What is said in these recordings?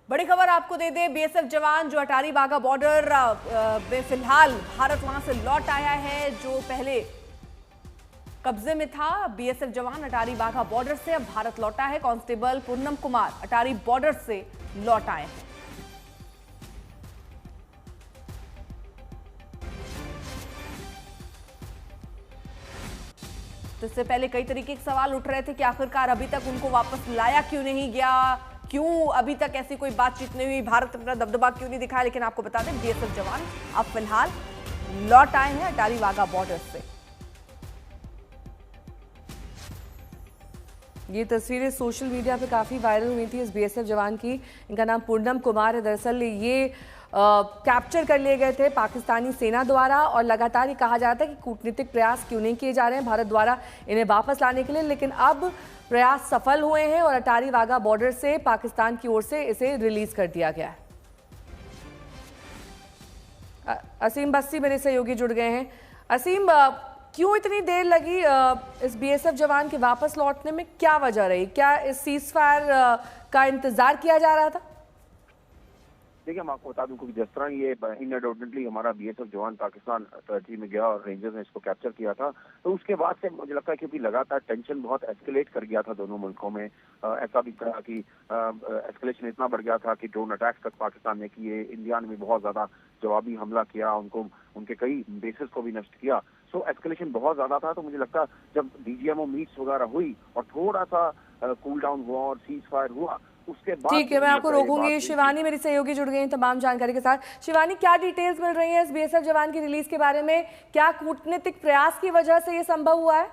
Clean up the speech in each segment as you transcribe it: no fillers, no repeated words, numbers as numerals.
बड़ी खबर आपको दे दे, बीएसएफ जवान जो अटारी वाघा बॉर्डर में फिलहाल भारत वहां से लौट आया है। जो पहले कब्जे में था, बीएसएफ जवान अटारी वाघा बॉर्डर से अब भारत लौटा है। कांस्टेबल पूनम कुमार अटारी बॉर्डर से लौट आए हैं। तो इससे पहले कई तरीके के सवाल उठ रहे थे कि आखिरकार अभी तक उनको वापस लाया क्यों नहीं गया, क्यों अभी तक ऐसी कोई बातचीत नहीं हुई, भारत अपना दबदबा क्यों नहीं दिखाया। लेकिन आपको बता दें, बीएसएफ जवान अब फिलहाल लौट आए हैं अटारी वाघा बॉर्डर से। ये तस्वीरें सोशल मीडिया पे काफ़ी वायरल हुई थी इस बीएसएफ जवान की। इनका नाम पूनम कुमार है। दरअसल ये कैप्चर कर लिए गए थे पाकिस्तानी सेना द्वारा और लगातार ये कहा जा रहा था कि कूटनीतिक प्रयास क्यों नहीं किए जा रहे हैं भारत द्वारा इन्हें वापस लाने के लिए। लेकिन अब प्रयास सफल हुए हैं और अटारी वाघा बॉर्डर से पाकिस्तान की ओर से इसे रिलीज कर दिया गया है। असीम बस्सी मेरे सहयोगी जुड़ गए हैं। असीम, क्यों इतनी देर लगी इस बीएसएफ जवान के वापस लौटने में, क्या वजह रही? क्या इस सीज फायर का इंतजार किया जा रहा था? देखिए, मैं आपको बता दूं कि जिस तरह ये इनअडोटेंटली हमारा बीएसएफ जवान पाकिस्तान टेरिटरी में गया और रेंजर्स ने इसको कैप्चर किया था, तो उसके बाद से मुझे लगता है क्योंकि लगातार टेंशन बहुत एस्केलेट कर गया था दोनों मुल्कों में। ऐसा भी कहा कि एस्केलेशन इतना बढ़ गया था कि ड्रोन अटैक्स तक पाकिस्तान ने किए, इंडिया ने भी बहुत ज्यादा जवाबी हमला किया, उनके कई बेसेस को भी नष्ट किया। सो एस्केलेशन बहुत ज्यादा था। तो मुझे लगता जब डीजीएमओ मीट्स वगैरह हुई और थोड़ा सा कूल डाउन हुआ और सीज फायर हुआ, उसके बाद ठीक है, मैं आपको रोकूंगी। शिवानी मेरी सहयोगी जुड़ गई हैं तमाम जानकारी के साथ। शिवानी, क्या डिटेल्स मिल रही हैं इस बीएसएफ जवान की रिलीज के बारे में? क्या कूटनीतिक प्रयास की वजह से ये संभव हुआ है?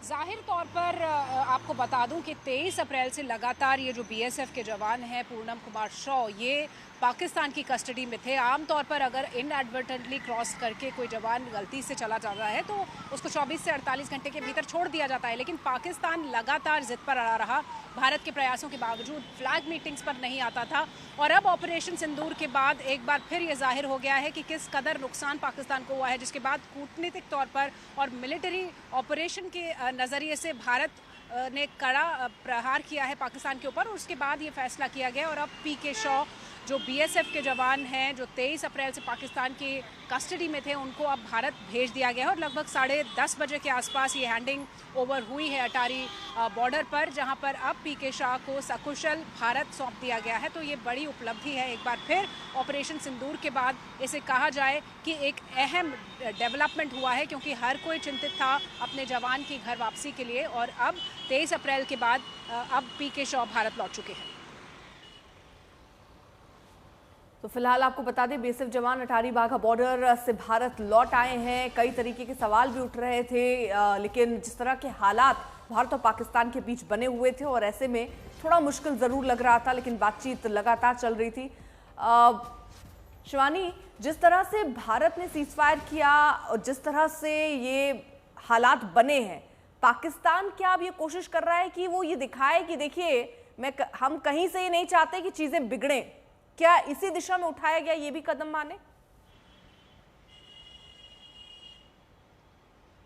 जाहिर तौर पर आपको बता दूं कि 23 अप्रैल से लगातार ये जो बीएसएफ के जवान हैं पूनम कुमार शॉ, ये पाकिस्तान की कस्टडी में थे। आमतौर पर अगर इनएडवर्टेंटली क्रॉस करके कोई जवान गलती से चला जाता है तो उसको 24 से 48 घंटे के भीतर छोड़ दिया जाता है। लेकिन पाकिस्तान लगातार जिद पर अड़ा रहा, भारत के प्रयासों के बावजूद फ्लैग मीटिंग्स पर नहीं आता था। और अब ऑपरेशन सिंदूर के बाद एक बार फिर ये जाहिर हो गया है कि किस कदर नुकसान पाकिस्तान को हुआ है, जिसके बाद कूटनीतिक तौर पर और मिलिट्री ऑपरेशन के नज़रिए से भारत ने कड़ा प्रहार किया है पाकिस्तान के ऊपर। और उसके बाद ये फैसला किया गया और अब पीके शॉ जो बीएसएफ के जवान हैं, जो 23 अप्रैल से पाकिस्तान की कस्टडी में थे, उनको अब भारत भेज दिया गया है। और लगभग 10:30 बजे के आसपास ये हैंडिंग ओवर हुई है अटारी बॉर्डर पर, जहां पर अब पीके शाह को सकुशल भारत सौंप दिया गया है। तो ये बड़ी उपलब्धि है। एक बार फिर ऑपरेशन सिंदूर के बाद इसे कहा जाए कि एक अहम डेवलपमेंट हुआ है, क्योंकि हर कोई चिंतित था अपने जवान की घर वापसी के लिए। और अब 23 अप्रैल के बाद अब पीके शाह भारत लौट चुके हैं। तो फिलहाल आपको बता दें, बीएसएफ जवान अटारी वाघा बॉर्डर से भारत लौट आए हैं। कई तरीके के सवाल भी उठ रहे थे, लेकिन जिस तरह के हालात भारत और पाकिस्तान के बीच बने हुए थे और ऐसे में थोड़ा मुश्किल ज़रूर लग रहा था, लेकिन बातचीत लगातार चल रही थी। शिवानी, जिस तरह से भारत ने सीज फायर किया और जिस तरह से ये हालात बने हैं, पाकिस्तान क्या अब ये कोशिश कर रहा है कि वो ये दिखाए कि देखिए हम कहीं से ये नहीं चाहते कि चीज़ें बिगड़ें? क्या इसी दिशा में उठाया गया ये भी कदम माने?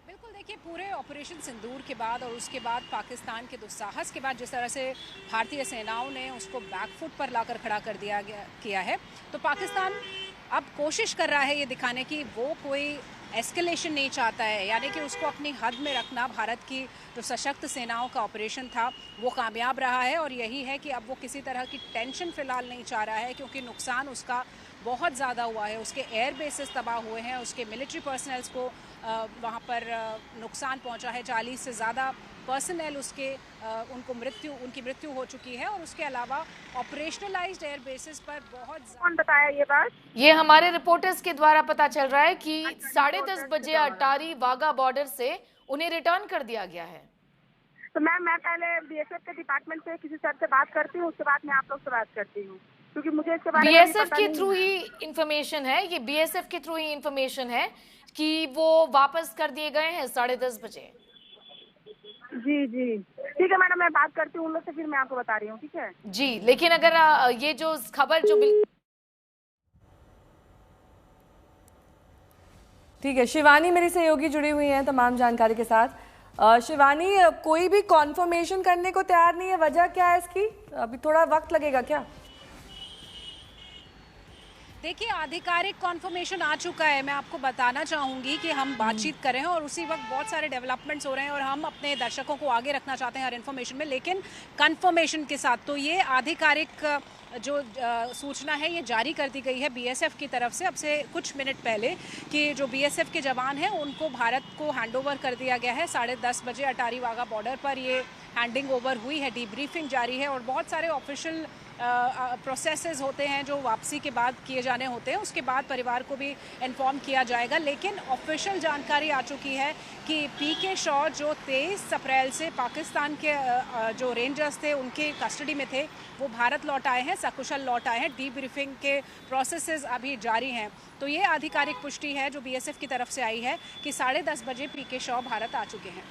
बिल्कुल, देखिए, पूरे ऑपरेशन सिंदूर के बाद और उसके बाद पाकिस्तान के दुस्साहस के बाद जिस तरह से भारतीय सेनाओं ने उसको बैकफुट पर लाकर खड़ा कर किया है, तो पाकिस्तान अब कोशिश कर रहा है ये दिखाने की वो कोई एस्केलेशन नहीं चाहता है, यानी कि उसको अपनी हद में रखना। भारत की जो सशक्त सेनाओं का ऑपरेशन था वो कामयाब रहा है और यही है कि अब वो किसी तरह की टेंशन फिलहाल नहीं चाह रहा है, क्योंकि नुकसान उसका बहुत ज़्यादा हुआ है। उसके एयर बेसेस तबाह हुए हैं, उसके मिलिट्री पर्सनल्स को वहाँ पर नुकसान पहुँचा है। 40 से ज़्यादा पर्सनल उनकी मृत्यु हो चुकी है। और उसके अलावा ऑपरेशनलाइज्ड एयर बेसिस पर कौन बताया ये बात? ये हमारे रिपोर्टर्स के द्वारा पता चल रहा है कि 10:30 बजे अटारी वाघा बॉर्डर से उन्हें रिटर्न कर दिया गया है। तो मैम, मैं पहले बीएसएफ के डिपार्टमेंट से किसी सर से बात करती हूँ, उसके बाद मैं आप लोग से बात करती हूँ, क्योंकि मुझे इसके बारे में बीएसएफ के थ्रू ही इंफॉर्मेशन है, ये बीएसएफ के थ्रू ही इंफॉर्मेशन है कि वो वापस कर दिए गए हैं 10:30 बजे। जी जी, ठीक है मैडम, मैं बात करती हूँ उन लोग से, फिर मैं आपको बता रही हूँ। ठीक है जी, लेकिन अगर ये जो खबर जो ठीक है, शिवानी मेरी सहयोगी जुड़ी हुई हैं तमाम जानकारी के साथ। शिवानी, कोई भी कॉन्फर्मेशन करने को तैयार नहीं है, वजह क्या है इसकी? अभी थोड़ा वक्त लगेगा क्या? देखिए, आधिकारिक कॉन्फर्मेशन आ चुका है। मैं आपको बताना चाहूँगी कि हम बातचीत कर रहे हैं और उसी वक्त बहुत सारे डेवलपमेंट्स हो रहे हैं और हम अपने दर्शकों को आगे रखना चाहते हैं हर इन्फॉर्मेशन में, लेकिन कन्फर्मेशन के साथ। तो ये आधिकारिक जो सूचना है ये जारी कर दी गई है बीएसएफ की तरफ से अब से कुछ मिनट पहले कि जो बीएसएफ के जवान हैं उनको भारत को हैंडओवर कर दिया गया है। 10:30 बजे अटारी वाघा बॉर्डर पर ये हैंडिंग ओवर हुई है, डीब्रीफिंग जारी है और बहुत सारे ऑफिशियल प्रोसेसेस होते हैं जो वापसी के बाद किए जाने होते हैं, उसके बाद परिवार को भी इन्फॉर्म किया जाएगा। लेकिन ऑफिशियल जानकारी आ चुकी है कि पीके शॉ जो 23 अप्रैल से पाकिस्तान के जो रेंजर्स थे उनके कस्टडी में थे वो भारत लौट आए हैं, सकुशल लौट आए हैं। डीब्रीफिंग के प्रोसेसेस अभी जारी हैं। तो ये आधिकारिक पुष्टि है जो बीएसएफ की तरफ से आई है कि 10:30 बजे पीके शॉ भारत आ चुके हैं।